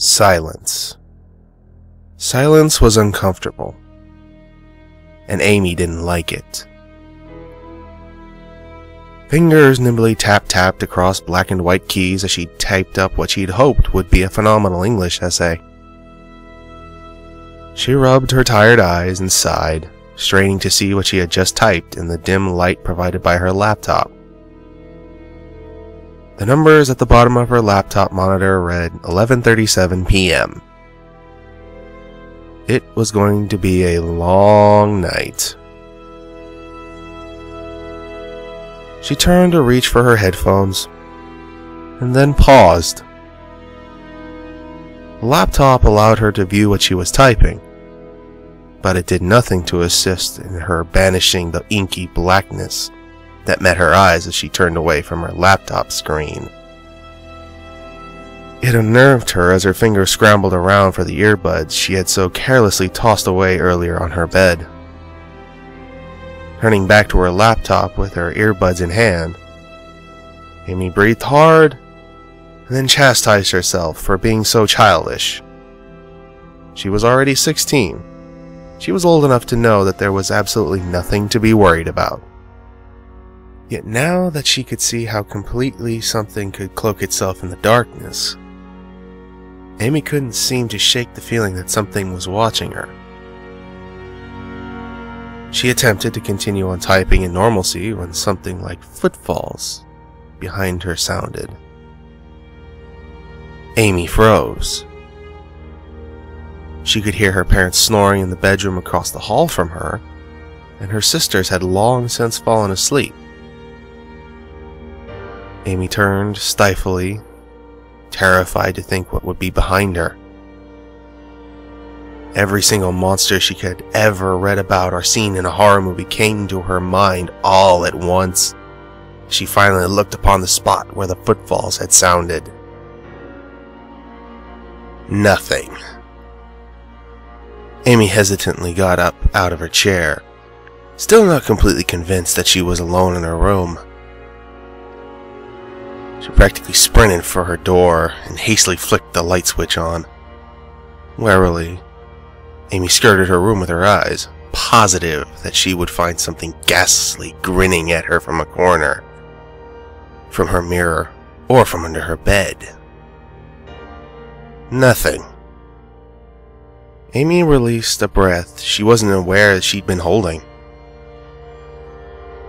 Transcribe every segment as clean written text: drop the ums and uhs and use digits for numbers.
Silence. Silence was uncomfortable, and Amy didn't like it. Fingers nimbly tap-tapped across black and white keys as she typed up what she'd hoped would be a phenomenal English essay. She rubbed her tired eyes and sighed, straining to see what she had just typed in the dim light provided by her laptop. The numbers at the bottom of her laptop monitor read 11:37 p.m. It was going to be a long night. She turned to reach for her headphones, and then paused. The laptop allowed her to view what she was typing, but it did nothing to assist in her banishing the inky blackness that met her eyes as she turned away from her laptop screen. It unnerved her as her fingers scrambled around for the earbuds she had so carelessly tossed away earlier on her bed. Turning back to her laptop with her earbuds in hand, Amy breathed hard and then chastised herself for being so childish. She was already 16. She was old enough to know that there was absolutely nothing to be worried about. Yet now that she could see how completely something could cloak itself in the darkness, Amy couldn't seem to shake the feeling that something was watching her. She attempted to continue on typing in normalcy when something like footfalls behind her sounded. Amy froze. She could hear her parents snoring in the bedroom across the hall from her, and her sisters had long since fallen asleep. Amy turned stiflingly, terrified to think what would be behind her. Every single monster she had ever read about or seen in a horror movie came to her mind all at once. She finally looked upon the spot where the footfalls had sounded. Nothing. Amy hesitantly got up out of her chair, still not completely convinced that she was alone in her room. She practically sprinted for her door and hastily flicked the light switch on. Warily, Amy skirted her room with her eyes, positive that she would find something ghastly grinning at her from a corner, from her mirror, or from under her bed. Nothing. Amy released a breath she wasn't aware that she'd been holding.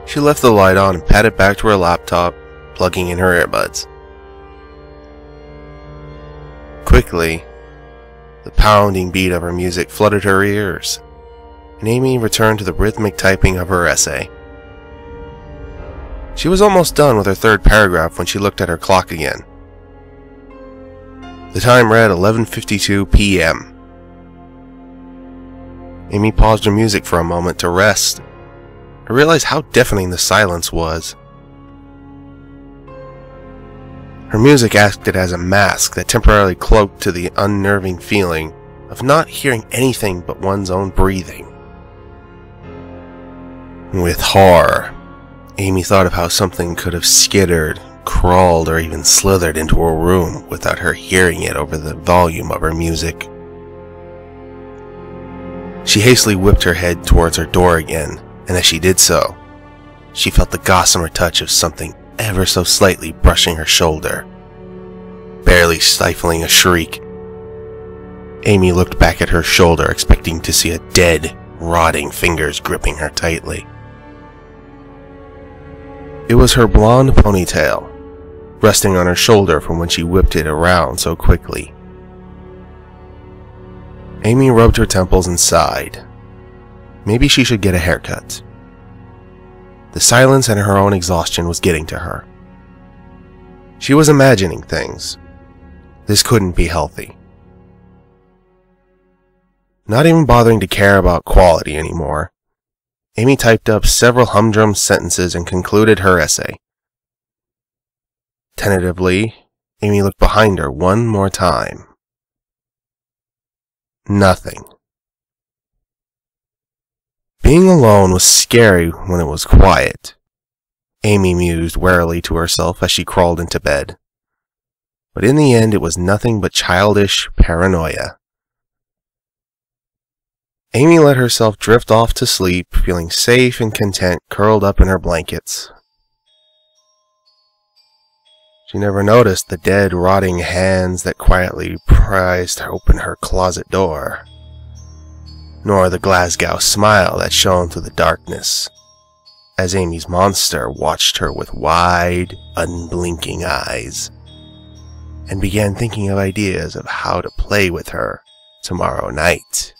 She left the light on and padded back to her laptop, plugging in her earbuds. Quickly, the pounding beat of her music flooded her ears, and Amy returned to the rhythmic typing of her essay. She was almost done with her third paragraph when she looked at her clock again. The time read 11:52 p.m. Amy paused her music for a moment to rest and realized how deafening the silence was. Her music acted as a mask that temporarily cloaked to the unnerving feeling of not hearing anything but one's own breathing. With horror, Amy thought of how something could have skittered, crawled, or even slithered into her room without her hearing it over the volume of her music. She hastily whipped her head towards her door again, and as she did so, she felt the gossamer touch of something ever so slightly brushing her shoulder. Barely stifling a shriek, Amy looked back at her shoulder, expecting to see a dead, rotting fingers gripping her tightly. It was her blonde ponytail, resting on her shoulder from when she whipped it around so quickly. Amy rubbed her temples and sighed. Maybe she should get a haircut. The silence and her own exhaustion was getting to her. She was imagining things. This couldn't be healthy. Not even bothering to care about quality anymore, Amy typed up several humdrum sentences and concluded her essay. Tentatively, Amy looked behind her one more time. Nothing. Being alone was scary when it was quiet, Amy mused warily to herself as she crawled into bed. but in the end it was nothing but childish paranoia. Amy let herself drift off to sleep, feeling safe and content curled up in her blankets. She never noticed the dead, rotting hands that quietly prized open her closet door, nor the Glasgow smile that shone through the darkness, as Amy's monster watched her with wide, unblinking eyes, and began thinking of ideas of how to play with her tomorrow night.